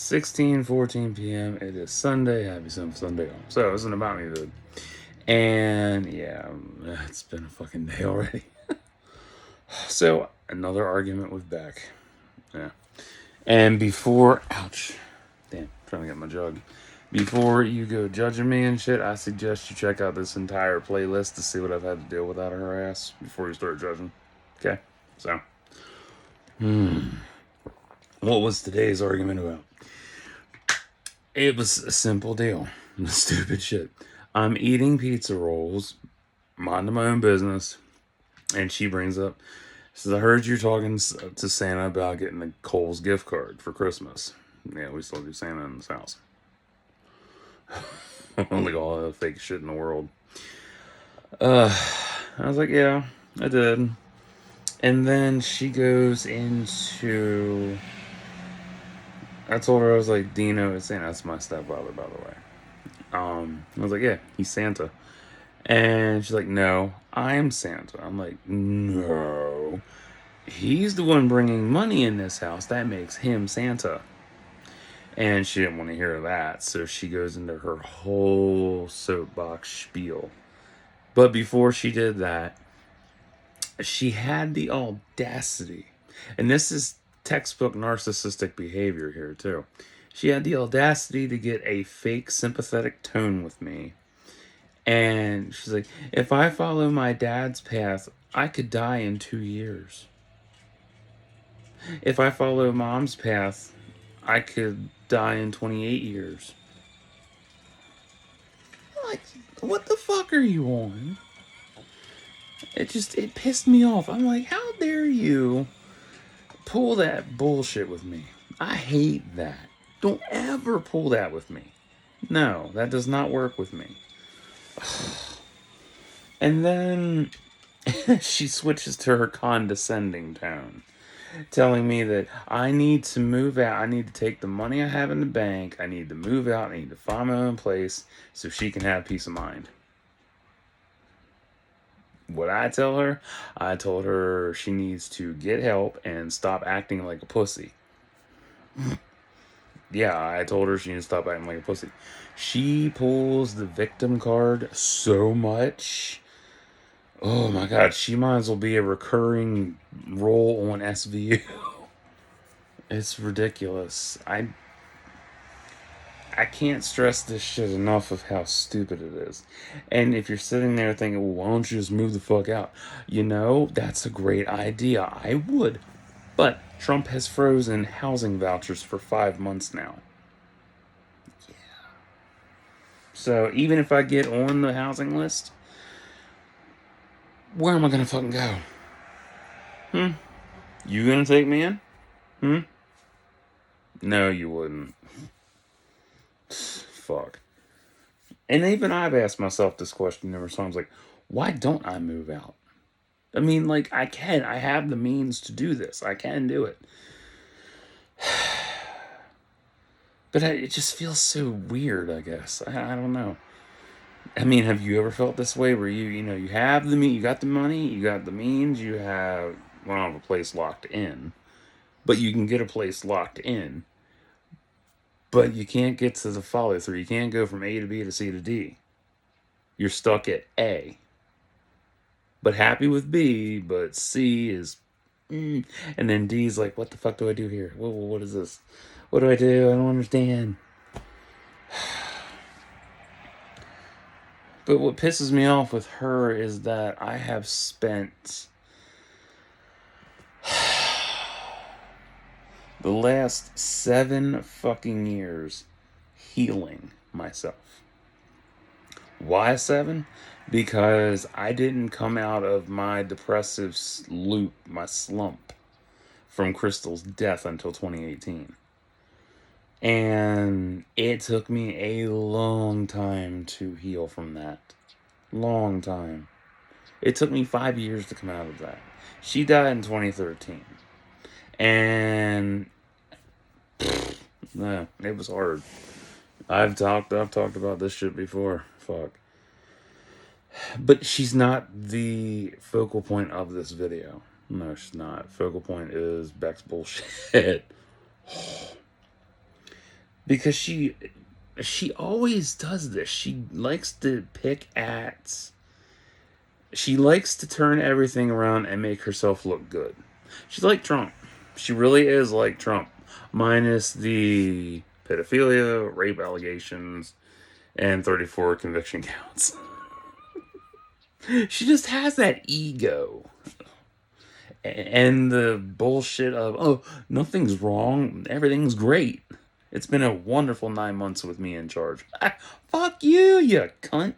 16:14 p.m. It is Sunday. Happy Sunday. So, it's an About Me dude. And yeah, it's been a fucking day already. So, another argument with Beck. Yeah. And before, ouch. Damn, trying to get my jug. Before you go judging me and shit, I suggest you check out this entire playlist to see what I've had to deal with out of her ass before you start judging. Okay? So, what was today's argument about? It was a simple deal. Stupid shit. I'm eating pizza rolls, minding my own business, and she brings up, says, I heard you talking to Santa about getting the Kohl's gift card for Christmas. Yeah, we still do Santa in this house. Like all the fake shit in the world. I was like, yeah, I did. And then she goes into. I told her, I was like, Dino is Santa. That's my stepfather, by the way. I was like, yeah, he's Santa. And she's like, no, I'm Santa. I'm like, no. He's the one bringing money in this house. That makes him Santa. And she didn't want to hear that. So she goes into her whole soapbox spiel. But before she did that, she had the audacity. And this is textbook narcissistic behavior here, too. She had the audacity to get a fake sympathetic tone with me. And she's like, if I follow my dad's path, I could die in 2 years. If I follow mom's path, I could die in 28 years. Like, what the fuck are you on? It pissed me off. I'm like, how dare you pull that bullshit with me? I hate that. Don't ever pull that with me. No, that does not work with me. And then she switches to her condescending tone, telling me that I need to move out. I need to take the money I have in the bank. I need to move out. I need to find my own place so she can have peace of mind. What I tell her? I told her she needs to get help and stop acting like a pussy. Yeah, I told her she needs to stop acting like a pussy. She pulls the victim card so much. Oh my god, she might as well be a recurring role on SVU. It's ridiculous. I can't stress this shit enough of how stupid it is. And if you're sitting there thinking, well, why don't you just move the fuck out? You know, that's a great idea. I would. But Trump has frozen housing vouchers for 5 months now. Yeah. So even if I get on the housing list, where am I gonna fucking go? You gonna take me in? No, you wouldn't. Fuck. And even I've asked myself this question numerous times, like, why don't I move out? I mean, like, I can. I have the means to do this. I can do it. But it just feels so weird, I guess. I don't know. I mean, have you ever felt this way where you have you got the money, you got the means, you have, well, I don't have a place locked in, but you can get a place locked in, but you can't get to the follow through. You can't go from A to B to C to D. You're stuck at A. But happy with B, but C is, and then D's like, what the fuck do I do here? What is this? What do I do? I don't understand. But what pisses me off with her is that I have spent the last 7 fucking years healing myself. Why 7? Because I didn't come out of my depressive loop, my slump, from Crystal's death until 2018. And it took me a long time to heal from that. Long time. It took me 5 years to come out of that. She died in 2013. And yeah, it was hard. I've talked about this shit before. Fuck. But she's not the focal point of this video. No, she's not. Focal point is Beck's bullshit. because she always does this. She likes to pick at. She likes to turn everything around and make herself look good. She's like Trump. She really is like Trump, minus the pedophilia, rape allegations, and 34 conviction counts. She just has that ego. And the bullshit of, oh, nothing's wrong, everything's great. It's been a wonderful 9 months with me in charge. Ah, fuck you, you cunt.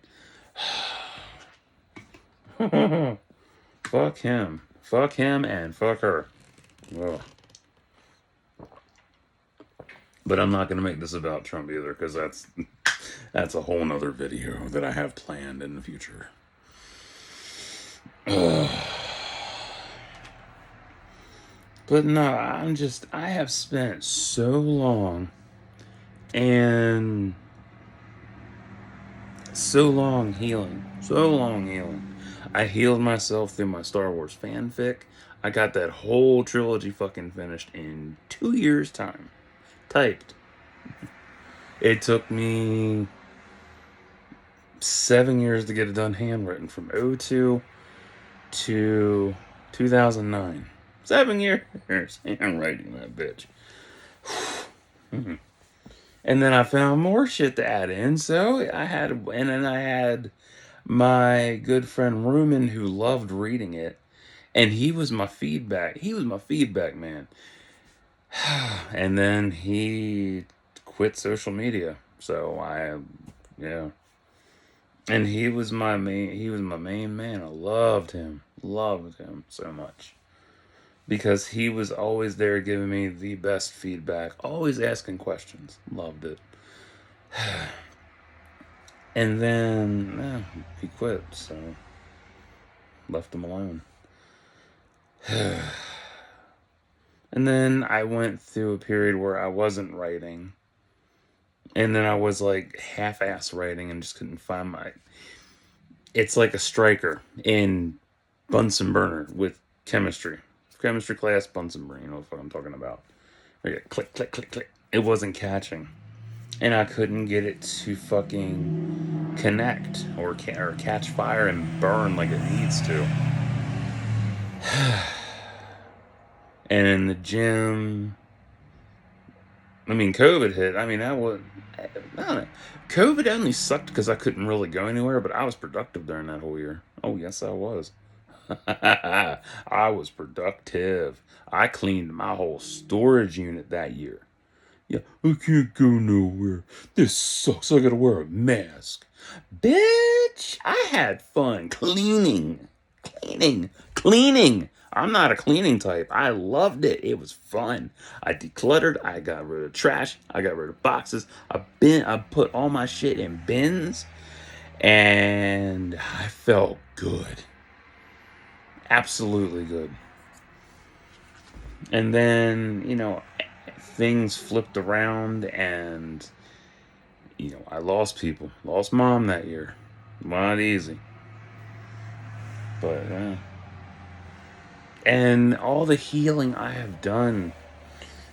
Fuck him. Fuck him and fuck her. Ugh. But I'm not going to make this about Trump either, because that's a whole nother video that I have planned in the future. But no, I have spent so long and so long healing. So long healing. I healed myself through my Star Wars fanfic. I got that whole trilogy fucking finished in 2 years' time. Typed. It took me 7 years to get it done handwritten, from '02 to 2009. 7 years handwriting that bitch. And then I found more shit to add in, so and then I had my good friend Rumen, who loved reading it, and he was my feedback. He was my feedback man. And then he quit social media, so yeah. And he was my main man. I loved him so much, because he was always there giving me the best feedback, always asking questions. Loved it. And then he quit, so left him alone. And then I went through a period where I wasn't writing. And then I was like half-ass writing and just couldn't find It's like a striker in Bunsen burner with chemistry. Chemistry class, Bunsen burner, you know what I'm talking about. Click, click, click, click. It wasn't catching. And I couldn't get it to fucking connect or catch fire and burn like it needs to. And in the gym, COVID hit. That was, I don't know. COVID only sucked because I couldn't really go anywhere, but I was productive during that whole year. Oh, yes, I was. I was productive. I cleaned my whole storage unit that year. Yeah, I can't go nowhere. This sucks. I gotta wear a mask. Bitch, I had fun cleaning. Cleaning. I'm not a cleaning type. I loved it. It was fun. I decluttered. I got rid of trash. I got rid of boxes. I put all my shit in bins, and I felt good. Absolutely good. And then, things flipped around, and I lost people. Lost mom that year. Not easy. But and all the healing I have done,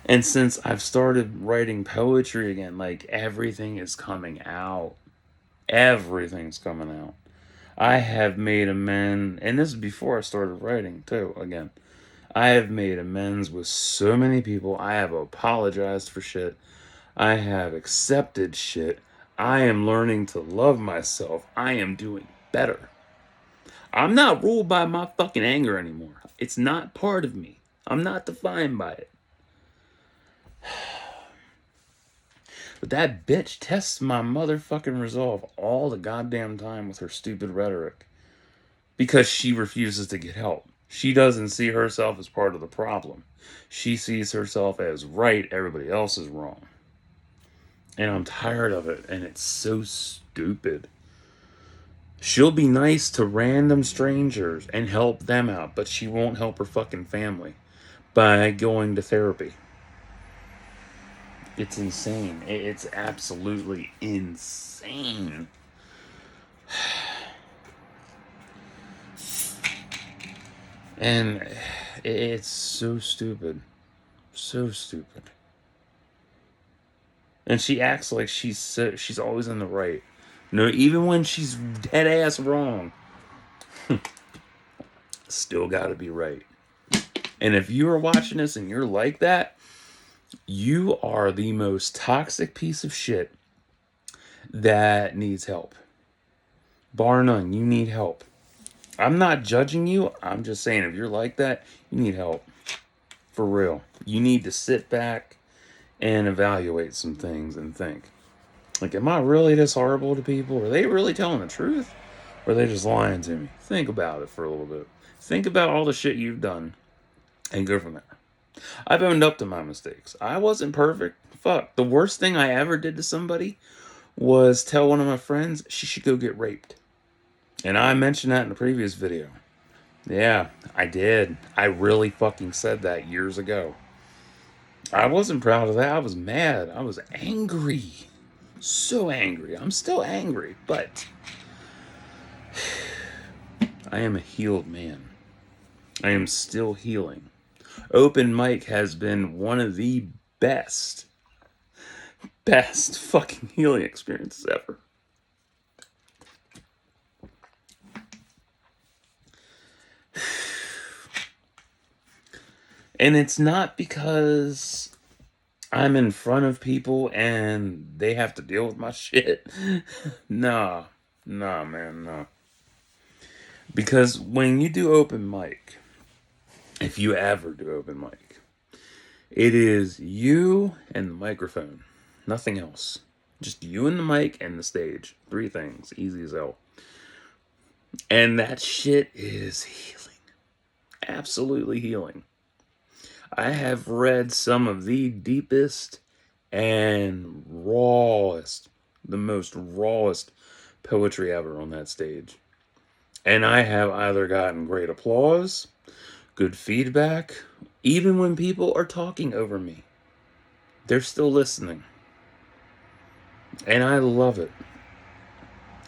and since I've started writing poetry again, like, everything is coming out. Everything's coming out. I have made amends, and this is before I started writing too. Again, I have made amends with so many people. I have apologized for shit. I have accepted shit. I am learning to love myself. I am doing better. I'm not ruled by my fucking anger anymore. It's not part of me. I'm not defined by it. But that bitch tests my motherfucking resolve all the goddamn time with her stupid rhetoric. Because she refuses to get help. She doesn't see herself as part of the problem. She sees herself as right, everybody else is wrong. And I'm tired of it, and it's so stupid. She'll be nice to random strangers and help them out, but she won't help her fucking family by going to therapy. It's insane. It's absolutely insane. And it's so stupid. So stupid. And she acts like she's always in the right. No, even when she's dead ass wrong, still gotta be right. And if you are watching this and you're like that, you are the most toxic piece of shit that needs help. Bar none, you need help. I'm not judging you. I'm just saying if you're like that, you need help. For real. You need to sit back and evaluate some things and think. Like, am I really this horrible to people? Are they really telling the truth? Or are they just lying to me? Think about it for a little bit. Think about all the shit you've done and go from there. I've owned up to my mistakes. I wasn't perfect. Fuck. The worst thing I ever did to somebody was tell one of my friends she should go get raped. And I mentioned that in the previous video. Yeah, I did. I really fucking said that years ago. I wasn't proud of that. I was mad. I was angry. So angry. I'm still angry, but I am a healed man. I am still healing. Open mic has been one of the best fucking healing experiences ever. And it's not because I'm in front of people and they have to deal with my shit. Nah, man, nah. Because when you do open mic, if you ever do open mic, it is you and the microphone. Nothing else. Just you and the mic and the stage. 3 things. Easy as hell. And that shit is healing. Absolutely healing. I have read some of the deepest and rawest, the most rawest poetry ever on that stage. And I have either gotten great applause, good feedback, even when people are talking over me. They're still listening. And I love it.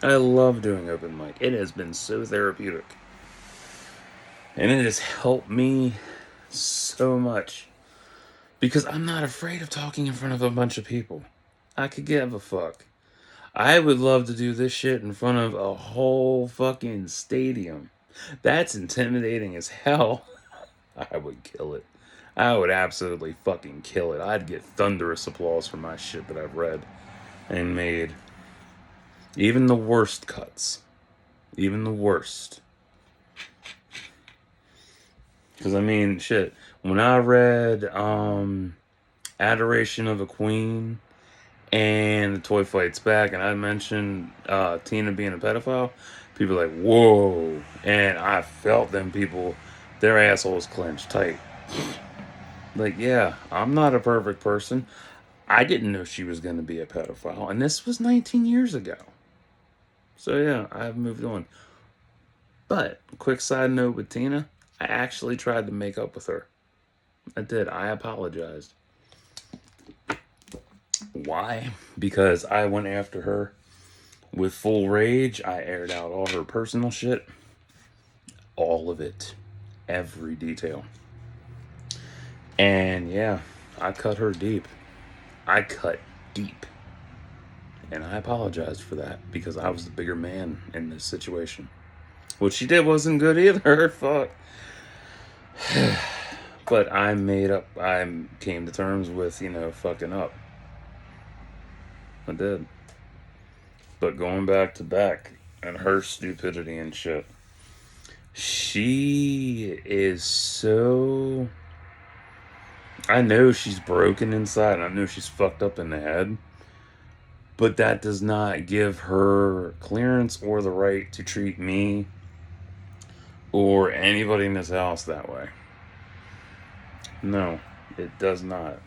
I love doing open mic. It has been so therapeutic. And it has helped me so much. Because I'm not afraid of talking in front of a bunch of people. I could give a fuck. I would love to do this shit in front of a whole fucking stadium. That's intimidating as hell. I would kill it. I would absolutely fucking kill it. I'd get thunderous applause for my shit that I've read and made. Even the worst cuts. Even the worst. Because, I mean, shit. When I read Adoration of a Queen and The Toy Fights Back, and I mentioned Tina being a pedophile, people are like, whoa. And I felt them people, their assholes clenched tight. Like, yeah, I'm not a perfect person. I didn't know she was going to be a pedophile. And this was 19 years ago. So, yeah, I've moved on. But, quick side note with Tina, I actually tried to make up with her. I did. I apologized. Why? Because I went after her with full rage. I aired out all her personal shit. All of it. Every detail. And yeah, I cut her deep. I cut deep. And I apologized for that because I was the bigger man in this situation. What she did wasn't good either. Fuck. But I came to terms with, fucking up. I did. But going back to Beck and her stupidity and shit, she is so. I know she's broken inside. I know she's fucked up in the head. But that does not give her clearance or the right to treat me or anybody in this house that way. No, it does not.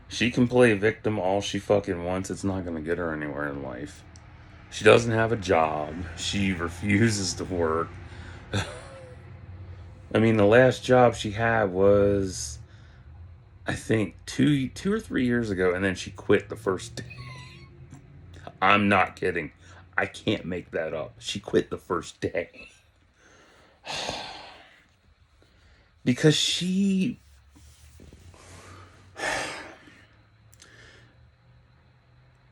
She can play victim all she fucking wants. It's not going to get her anywhere in life. She doesn't have a job. She refuses to work. I mean, the last job she had was, I think, two or 3 years ago, and then she quit the first day. I'm not kidding. I can't make that up. She quit the first day. Because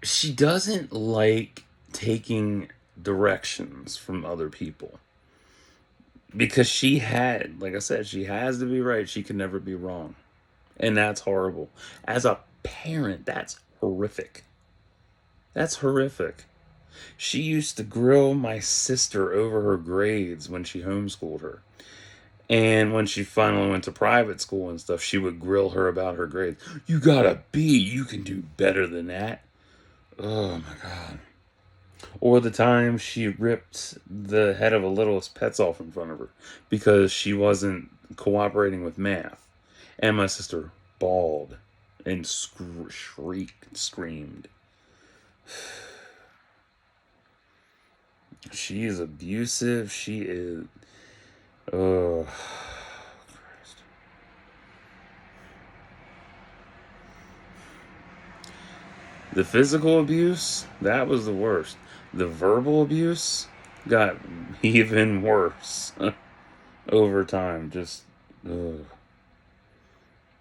she doesn't like taking directions from other people because she had, like I said, she has to be right. She can never be wrong. And that's horrible. As a parent, that's horrific. That's horrific. She used to grill my sister over her grades when she homeschooled her. And when she finally went to private school and stuff, she would grill her about her grades. You got a B. You can do better than that. Oh my God. Or the time she ripped the head of a littlest pets off in front of her because she wasn't cooperating with math. And my sister bawled and shrieked, screamed. She is abusive. She is. Oh, Christ. The physical abuse, that was the worst. The verbal abuse got even worse over time. Just. Ugh.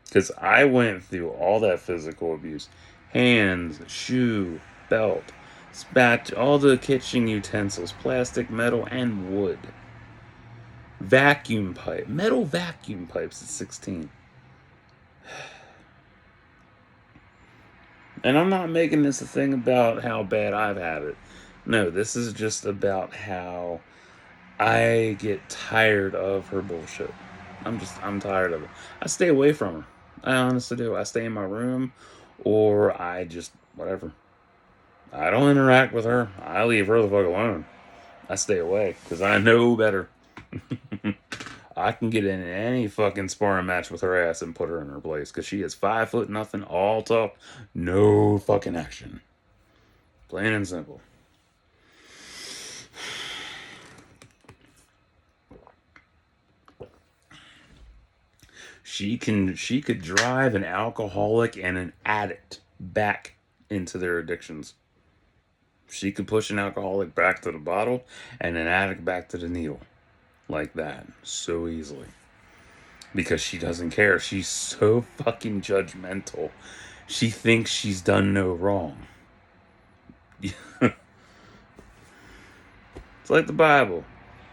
Because I went through all that physical abuse hands, shoe, belt, spat, all the kitchen utensils, plastic, metal, and wood. Vacuum pipe, metal vacuum pipes at 16. And I'm not making this a thing about how bad I've had it. No, this is just about how I get tired of her bullshit. I'm tired of it. I stay away from her. I honestly do. I stay in my room or I just, whatever. I don't interact with her. I leave her the fuck alone. I stay away because I know better. I can get in any fucking sparring match with her ass and put her in her place because she is 5 foot nothing, all talk, no fucking action. Plain and simple. She could drive an alcoholic and an addict back into their addictions. She could push an alcoholic back to the bottle and an addict back to the needle. Like that. So easily. Because she doesn't care. She's so fucking judgmental. She thinks she's done no wrong. It's like the Bible.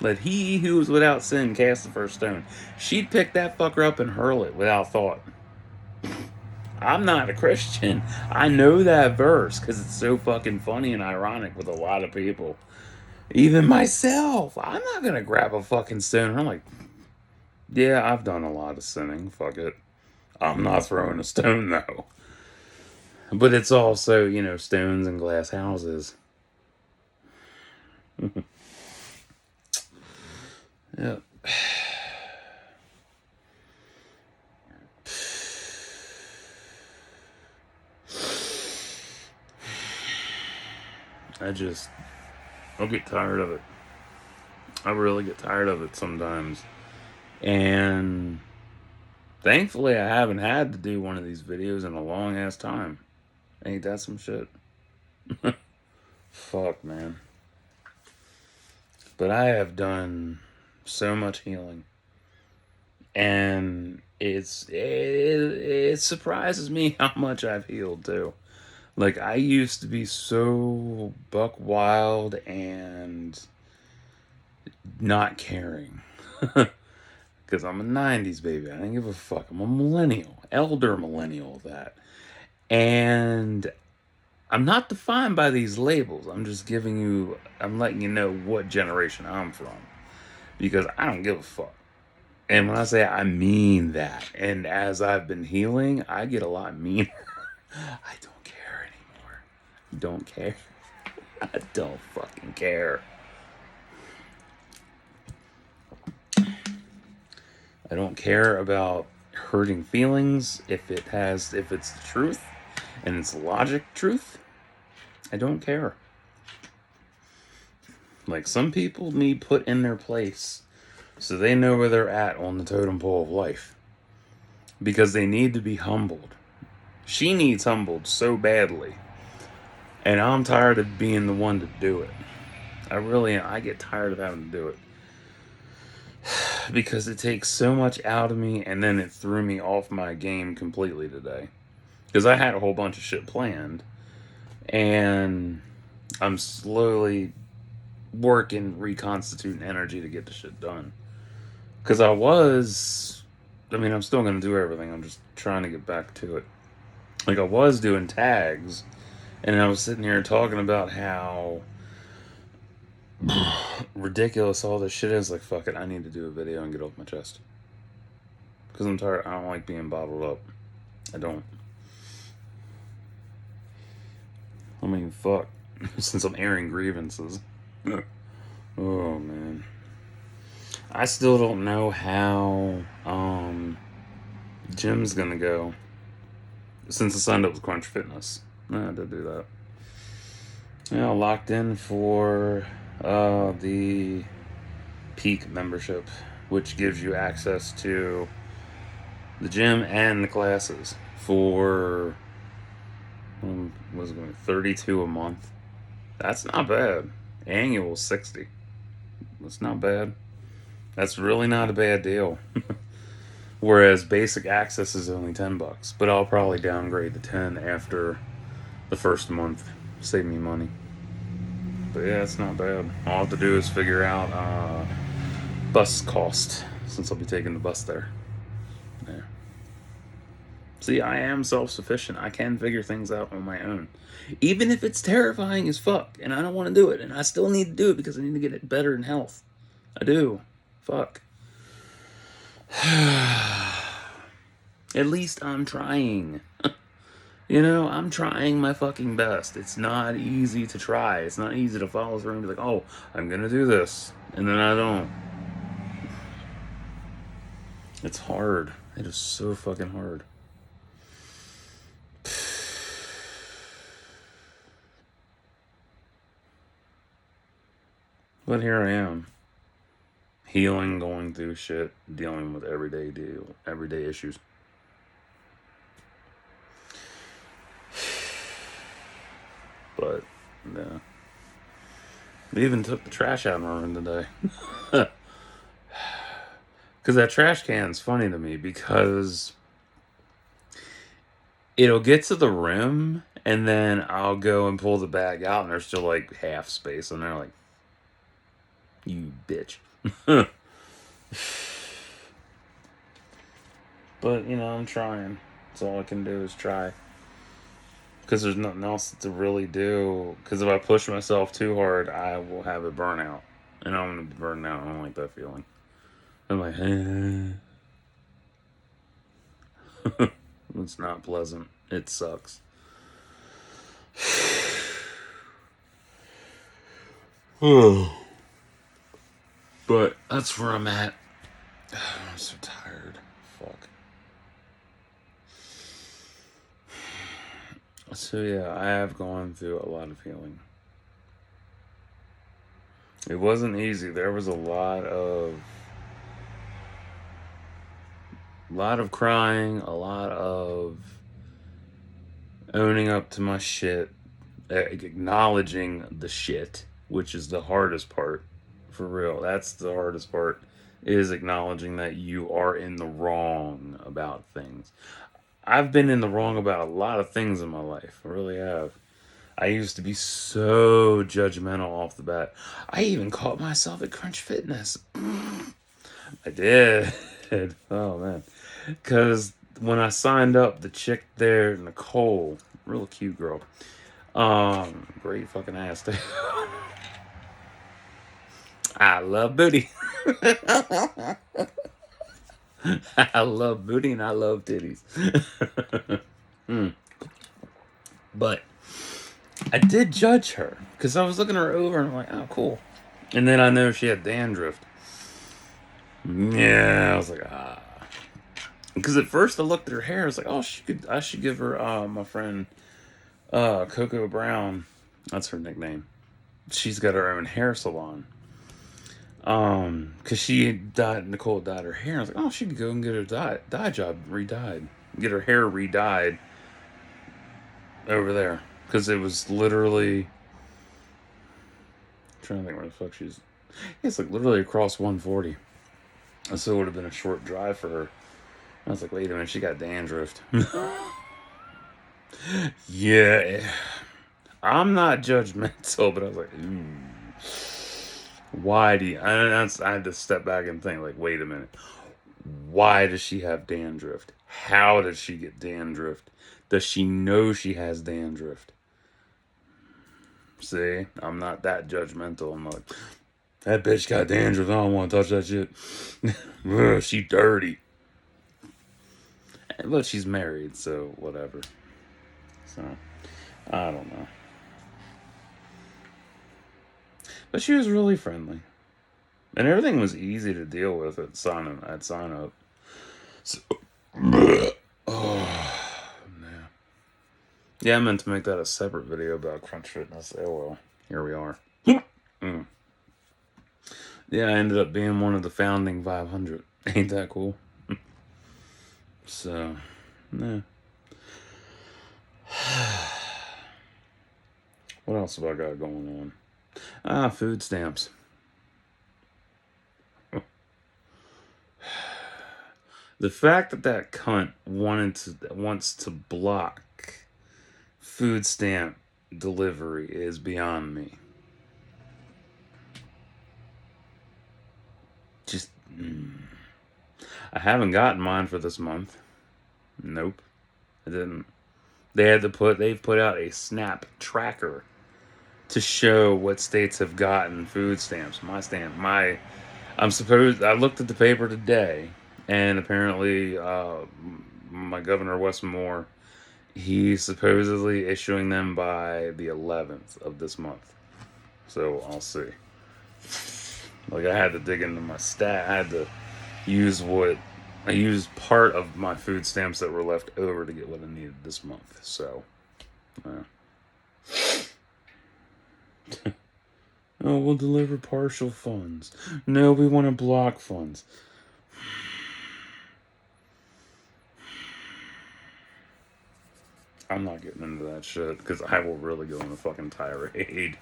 Let he who is without sin cast the first stone. She'd pick that fucker up and hurl it without thought. I'm not a Christian. I know that verse because it's so fucking funny and ironic with a lot of people. Even myself. I'm not going to grab a fucking stone. I'm like, yeah, I've done a lot of sinning. Fuck it. I'm not throwing a stone though. But it's also, stones and glass houses. Yeah. I'll get tired of it. I really get tired of it sometimes. And thankfully, I haven't had to do one of these videos in a long ass time. Ain't that some shit? Fuck, man. But I have done so much healing. And it surprises me how much I've healed too. Like I used to be so buck wild and not caring. Because I'm a 90s baby. I don't give a fuck. I'm a millennial. Elder millennial of that. And I'm not defined by these labels. I'm letting you know what generation I'm from. Because I don't give a fuck. And when I say I mean that, and as I've been healing, I get a lot meaner. I don't care anymore. Don't care. I don't fucking care. I don't care about hurting feelings if it's the truth and it's logic truth. I don't care. Like some people need put in their place so they know where they're at on the totem pole of life because they need to be humbled. She needs humbled so badly. And I'm tired of being the one to do it. I really am. I get tired of having to do it. Because it takes so much out of me and then it threw me off my game completely today. Because I had a whole bunch of shit planned. And I'm slowly working, reconstituting energy to get the shit done. Because I'm still going to do everything. I'm just trying to get back to it. Like, I was doing tags, and I was sitting here talking about how ridiculous all this shit is. Like, fuck it, I need to do a video and get off my chest. Because I'm tired. I don't like being bottled up. I don't. I mean, fuck. Since I'm airing grievances. Oh, man. I still don't know how Jim's gonna go. Since I signed up with Crunch Fitness. I did do that. Yeah, locked in for the Peak membership, which gives you access to the gym and the classes for was it going to be 32 a month. That's not bad. Annual 60. That's not bad. That's really not a bad deal. Whereas basic access is only $10, but I'll probably downgrade to 10 after the first month. Save me money. But yeah, it's not bad. All I have to do is figure out bus cost, since I'll be taking the bus there. Yeah. See, I am self-sufficient. I can figure things out on my own. Even if it's terrifying as fuck, and I don't want to do it, and I still need to do it because I need to get it better in health. I do. Fuck. At least I'm trying. I'm trying my fucking best. It's not easy to try. It's not easy to follow through and be like, oh, I'm gonna do this. And then I don't. It's hard. It is so fucking hard. But here I am. Healing, going through shit, dealing with everyday issues. But, yeah. We even took the trash out of my room today. Because that trash can's funny to me because it'll get to the rim and then I'll go and pull the bag out and there's still like half space in there. Like, you bitch. But, I'm trying. That's all I can do is try. Because there's nothing else to really do. Because if I push myself too hard, I will have a burnout. And I'm going to be burned out. I don't like that feeling. I'm like, It's not pleasant. It sucks. But that's where I'm at. I'm so tired. Fuck. So yeah, I have gone through a lot of healing. It wasn't easy. There was a lot of crying, a lot of owning up to my shit, acknowledging the shit, which is the hardest part. For real, that's the hardest part, is acknowledging that you are in the wrong about things. I've been in the wrong about a lot of things in my life. I really have. I used to be so judgmental off the bat. I even caught myself at Crunch Fitness. I did. Oh, man. Because when I signed up, the chick there, Nicole, real cute girl. Great fucking ass. I love booty. I love booty and I love titties. But I did judge her because I was looking her over and I'm like, oh, cool. And then I know she had dandruff. Yeah, I was like, ah. Because at first I looked at her hair, I was like, oh, I should give her my friend Coco Brown. That's her nickname. She's got her own hair salon. Because Nicole dyed her hair. I was like, oh, she could go and get her dye job re-dyed. Get her hair re-dyed over there. Because it was literally, I'm trying to think where the fuck she's. It's like literally across 140. So it would have been a short drive for her. I was like, wait a minute, she got dandruff. Yeah. I'm not judgmental, but I was like, ooh, why do you? I had to step back and think, like, wait a minute. Why does she have dandruff? How does she get dandruff? Does she know she has dandruff? See, I'm not that judgmental. I'm like, that bitch got dandruff. I don't want to touch that shit. Ugh, she dirty. But she's married, so whatever. So, I don't know. But she was really friendly. And everything was easy to deal with at sign up. So, oh, man. Yeah, I meant to make that a separate video about Crunch Fitness. Oh well, here we are. Mm. Yeah, I ended up being one of the founding 500. Ain't that cool? So, yeah. What else have I got going on? Food stamps. The fact that that cunt wants to block food stamp delivery is beyond me. Just, I haven't gotten mine for this month. Nope, I didn't. They've put out a SNAP tracker to show what states have gotten food stamps. I looked at the paper today, and apparently, my governor Westmore, he's supposedly issuing them by the 11th of this month. So I'll see. Like, I had to dig into my stat. I had to I used part of my food stamps that were left over to get what I needed this month. So, oh, we'll deliver partial funds. No, we want to block funds. I'm not getting into that shit because I will really go on a fucking tirade.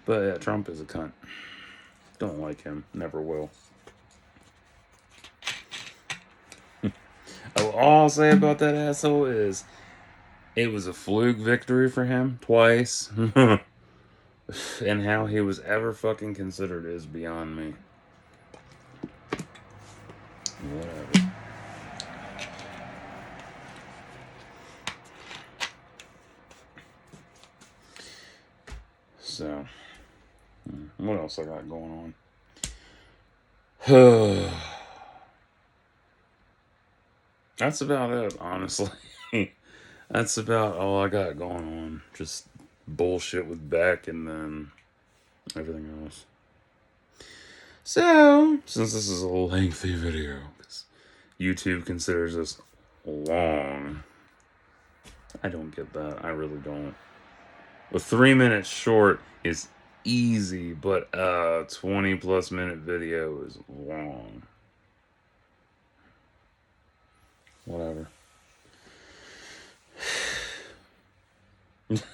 But yeah, Trump is a cunt. Don't like him. Never will. All I'll say about that asshole is it was a fluke victory for him twice. And how he was ever fucking considered is beyond me. Whatever. So, what else I got going on? That's about it, honestly. That's about all I got going on. Just bullshit with Beck and then everything else. So, since this is a lengthy video, because YouTube considers this long, I don't get that. I really don't. A 3 minute short is easy, but a 20 plus minute video is long. Whatever.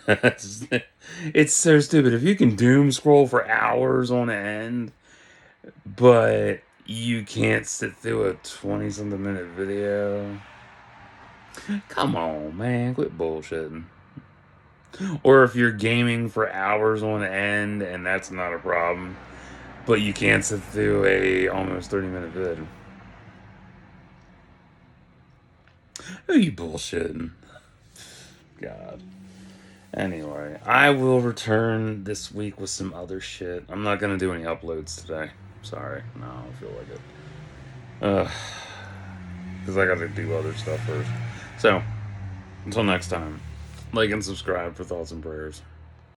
It's so stupid. If you can doom scroll for hours on end, but you can't sit through a 20 something minute video, come on, man, quit bullshitting. Or if you're gaming for hours on end and that's not a problem, but you can't sit through a almost 30-minute vid. Who you bullshitting? God. Anyway, I will return this week with some other shit. I'm not gonna do any uploads today. Sorry. No, I don't feel like it. Because I gotta do other stuff first. So, until next time, like and subscribe for thoughts and prayers.